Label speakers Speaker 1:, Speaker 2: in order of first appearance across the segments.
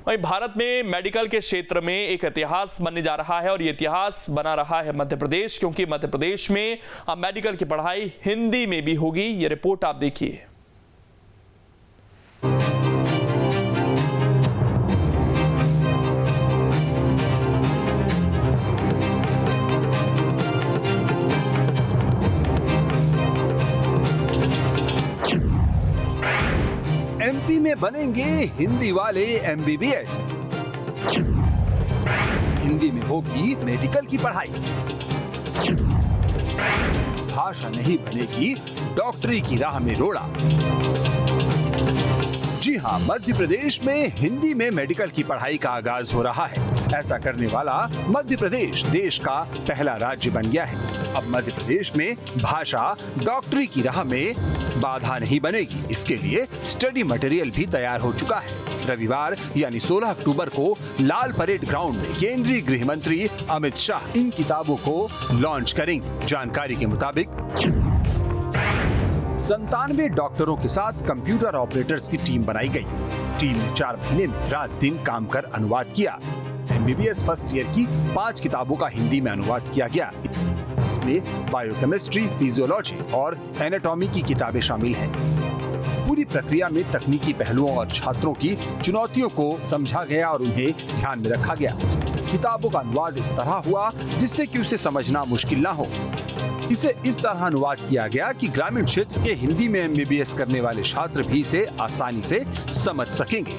Speaker 1: वहीं भारत में मेडिकल के क्षेत्र में एक इतिहास बनने जा रहा है और ये इतिहास बना रहा है मध्य प्रदेश, क्योंकि मध्य प्रदेश में अब मेडिकल की पढ़ाई हिंदी में भी होगी। ये रिपोर्ट आप देखिए।
Speaker 2: एमपी में बनेंगे हिंदी वाले एमबीबीएस। हिंदी में होगी मेडिकल की पढ़ाई। भाषा नहीं बनेगी डॉक्टरी की राह में रोड़ा। जी हां, मध्य प्रदेश में हिंदी में मेडिकल की पढ़ाई का आगाज हो रहा है। ऐसा करने वाला मध्य प्रदेश देश का पहला राज्य बन गया है। अब मध्य प्रदेश में भाषा डॉक्टरी की राह में बाधा नहीं बनेगी। इसके लिए स्टडी मटेरियल भी तैयार हो चुका है। रविवार यानी 16 अक्टूबर को लाल परेड ग्राउंड में केंद्रीय गृह मंत्री अमित शाह इन किताबों को लॉन्च करेंगे। जानकारी के मुताबिक 97 डॉक्टरों के साथ कंप्यूटर ऑपरेटर्स की टीम बनाई गई। टीम ने 4 महीने में रात दिन काम कर अनुवाद किया। एमबीबीएस फर्स्ट ईयर की 5 किताबों का हिंदी में अनुवाद किया गया। इसमें बायोकेमिस्ट्री, फिजियोलॉजी और एनाटॉमी की किताबें शामिल हैं। पूरी प्रक्रिया में तकनीकी पहलुओं और छात्रों की चुनौतियों को समझा गया और उन्हें ध्यान में रखा गया। किताबों का अनुवाद इस तरह हुआ जिससे कि उसे समझना मुश्किल ना हो। इसे इस तरह अनुवाद किया गया कि ग्रामीण क्षेत्र के हिंदी में एमबीबीएस करने वाले छात्र भी इसे आसानी से समझ सकेंगे।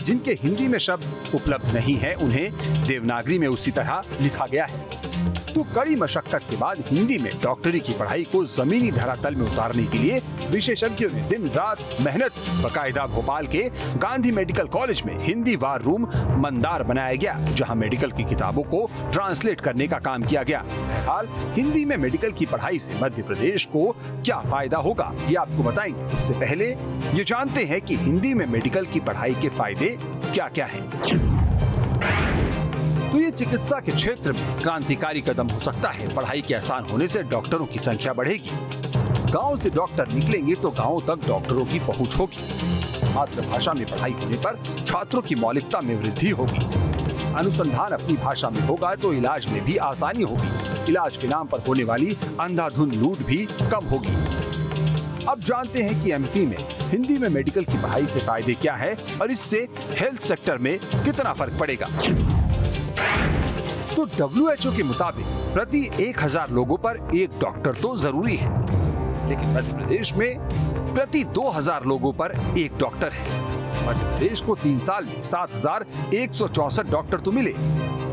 Speaker 2: जिनके हिंदी में शब्द उपलब्ध नहीं है, उन्हें देवनागरी में उसी तरह लिखा गया है। तो कड़ी मशक्कत के बाद हिंदी में डॉक्टरी की पढ़ाई को जमीनी धरातल में उतारने के लिए विशेषज्ञों ने दिन रात मेहनत। बकायदा भोपाल के गांधी मेडिकल कॉलेज में हिंदी वार रूम मंदार बनाया गया, जहां मेडिकल की किताबों को ट्रांसलेट करने का काम किया गया। हाल हिंदी में मेडिकल की पढ़ाई से मध्य प्रदेश को क्या फायदा होगा, ये आपको बताएंगे। उससे पहले ये जानते हैं कि हिंदी में मेडिकल की पढ़ाई के फायदे क्या क्या हैं। तो ये चिकित्सा के क्षेत्र में क्रांतिकारी कदम हो सकता है। पढ़ाई के आसान होने से डॉक्टरों की संख्या बढ़ेगी। गांव से डॉक्टर निकलेंगे तो गांव तक डॉक्टरों की पहुंच होगी। मातृभाषा में पढ़ाई होने पर छात्रों की मौलिकता में वृद्धि होगी। अनुसंधान अपनी भाषा में होगा तो इलाज में भी आसानी होगी। इलाज के नाम पर होने वाली अंधाधुंध लूट भी कम होगी। अब जानते हैं कि एमपी में हिंदी में मेडिकल की पढ़ाई से फायदे क्या है और इससे हेल्थ सेक्टर में कितना फर्क पड़ेगा। तो WHO के मुताबिक प्रति 1000 लोगों पर एक डॉक्टर तो जरूरी है, लेकिन मध्य प्रदेश में प्रति 2000 लोगों पर एक डॉक्टर है। मध्य प्रदेश को 3 साल में 7164 डॉक्टर तो मिले,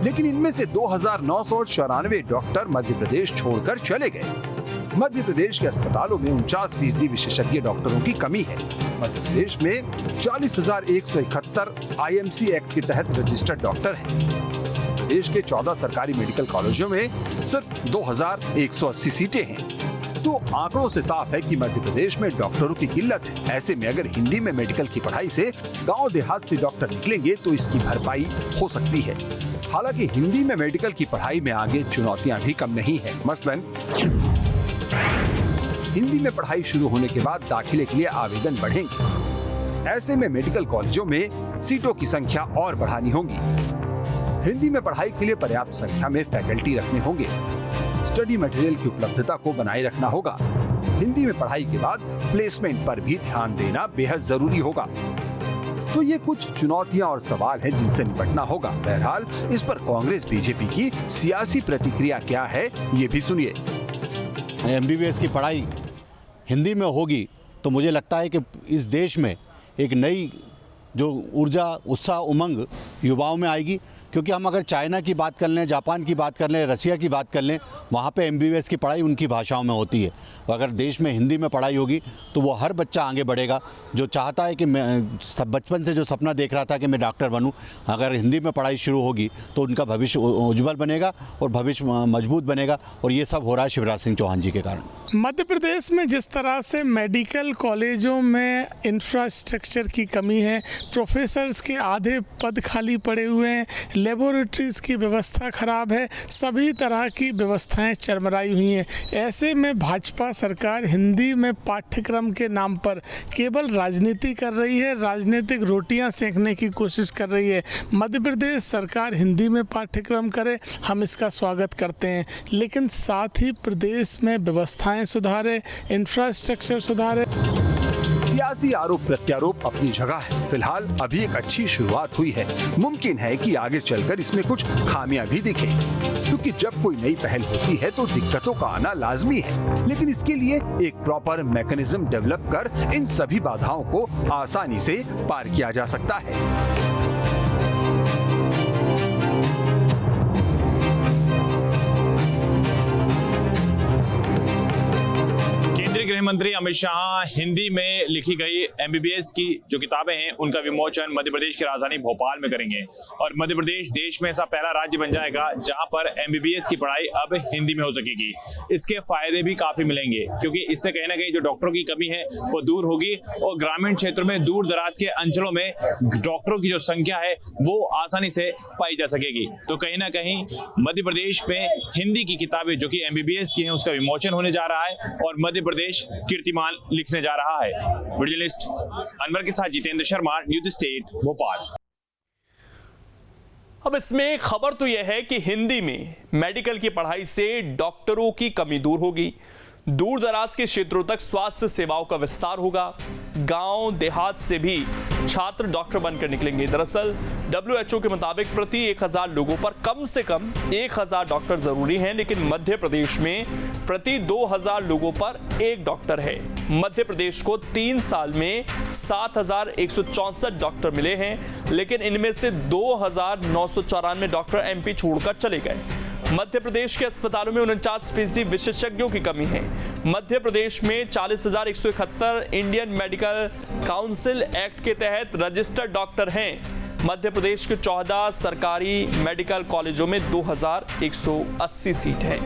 Speaker 2: लेकिन इनमें से 2994 डॉक्टर मध्य प्रदेश छोड़कर चले गए। मध्य प्रदेश के अस्पतालों में 49% विशेषज्ञ डॉक्टरों की कमी है। मध्य प्रदेश में 40,171 IMC एक्ट के तहत रजिस्टर्ड डॉक्टर हैं। प्रदेश के 14 सरकारी मेडिकल कॉलेजों में सिर्फ 2180 सीटें हैं। तो आंकड़ों से साफ है कि मध्य प्रदेश में डॉक्टरों की किल्लत है। ऐसे में अगर हिंदी में मेडिकल की पढ़ाई से गांव देहात से डॉक्टर निकलेंगे तो इसकी भरपाई हो सकती है। हालांकि हिंदी में मेडिकल की पढ़ाई में आगे चुनौतियां भी कम नहीं है। मसलन हिंदी में पढ़ाई शुरू होने के बाद दाखिले के लिए आवेदन बढ़ेंगे। ऐसे में मेडिकल कॉलेजों में सीटों की संख्या और बढ़ानी होगी। हिंदी में पढ़ाई के लिए पर्याप्त संख्या में फैकल्टी रखने होंगे। स्टडी मटेरियल की उपलब्धता को बनाए रखना होगा। हिंदी में पढ़ाई के बाद प्लेसमेंट पर भी ध्यान देना बेहद जरूरी होगा। तो ये कुछ चुनौतियां और सवाल हैं जिनसे निपटना होगा। बहरहाल इस पर कांग्रेस बीजेपी की सियासी प्रतिक्रिया क्या है, ये भी सुनिए।
Speaker 3: एमबीबीएस की पढ़ाई हिंदी में होगी तो मुझे लगता है कि इस देश में एक नई जो ऊर्जा, उत्साह, उमंग युवाओं में आएगी। क्योंकि हम अगर चाइना की बात कर लें, जापान की बात कर लें, रसिया की बात कर लें, वहाँ पे एमबीबीएस की पढ़ाई उनकी भाषाओं में होती है। अगर देश में हिंदी में पढ़ाई होगी तो वो हर बच्चा आगे बढ़ेगा जो चाहता है कि मैं बचपन से जो सपना देख रहा था कि मैं डॉक्टर बनूं, अगर हिंदी में पढ़ाई शुरू होगी तो उनका भविष्य उज्जवल बनेगा और भविष्य मजबूत बनेगा। और ये सब हो रहा है शिवराज सिंह चौहान जी के कारण।
Speaker 4: मध्य प्रदेश में जिस तरह से मेडिकल कॉलेजों में इंफ्रास्ट्रक्चर की कमी है, प्रोफेसर्स के आधे पद खाली पड़े हुए हैं, लेबोरेटरीज़ की व्यवस्था खराब है, सभी तरह की व्यवस्थाएं चरमराई हुई हैं। ऐसे में भाजपा सरकार हिंदी में पाठ्यक्रम के नाम पर केवल राजनीति कर रही है, राजनीतिक रोटियां सेंकने की कोशिश कर रही है। मध्य प्रदेश सरकार हिंदी में पाठ्यक्रम करे, हम इसका स्वागत करते हैं, लेकिन साथ ही प्रदेश में व्यवस्थाएं सुधारे, इंफ्रास्ट्रक्चर सुधारे।
Speaker 2: सियासी आरोप प्रत्यारोप अपनी जगह है। फिलहाल अभी एक अच्छी शुरुआत हुई है। मुमकिन है कि आगे चलकर इसमें कुछ खामियां भी दिखे, क्योंकि जब कोई नई पहल होती है तो दिक्कतों का आना लाजमी है, लेकिन इसके लिए एक प्रॉपर मैकेनिज्म डेवलप कर इन सभी बाधाओं को आसानी से पार किया जा सकता है।
Speaker 5: गृह मंत्री अमित शाह हिंदी में लिखी गई एमबीबीएस की जो किताबें हैं उनका विमोचन मध्य प्रदेश की राजधानी भोपाल में करेंगे और मध्य प्रदेश देश में ऐसा पहला राज्य बन जाएगा जहां पर एमबीबीएस की पढ़ाई अब हिंदी में हो सकेगी। इसके फायदे भी काफी मिलेंगे, क्योंकि इससे कहीं ना कहीं जो डॉक्टरों की कमी है वो दूर होगी और ग्रामीण क्षेत्रों में, दूर दराज के अंचलों में डॉक्टरों की जो संख्या है वो आसानी से पाई जा सकेगी। तो कहीं ना कहीं मध्य प्रदेश में हिंदी की किताबें जो कि एमबीबीएस की हैं उसका विमोचन होने जा रहा है और मध्य प्रदेश कीर्तिमान लिखने जा रहा है। वीडियो अनवर के साथ जितेंद्र शर्मा, न्यूज स्टेट भोपाल।
Speaker 1: अब इसमें खबर तो यह है कि हिंदी में मेडिकल की पढ़ाई से डॉक्टरों की कमी दूर होगी, दूर दराज के क्षेत्रों तक स्वास्थ्य सेवाओं का विस्तार होगा, गांव देहात से भी छात्र डॉक्टर बनकर निकलेंगे। दरअसल WHO के मुताबिक प्रति 1000 लोगों पर कम से कम 1000 डॉक्टर जरूरी हैं, लेकिन मध्य प्रदेश में प्रति 2000 लोगों पर 1 डॉक्टर है। मध्य प्रदेश को 3 साल में 7164 डॉक्टर मिले हैं, लेकिन इनमें से 2994 डॉक्टर MP छोड़कर चले गए। मध्य प्रदेश के अस्पतालों में 49% विशेषज्ञों की कमी है। मध्य प्रदेश में 40,171 इंडियन मेडिकल काउंसिल एक्ट के तहत रजिस्टर्ड डॉक्टर हैं। मध्य प्रदेश के 14 सरकारी मेडिकल कॉलेजों में 2180 सीट हैं।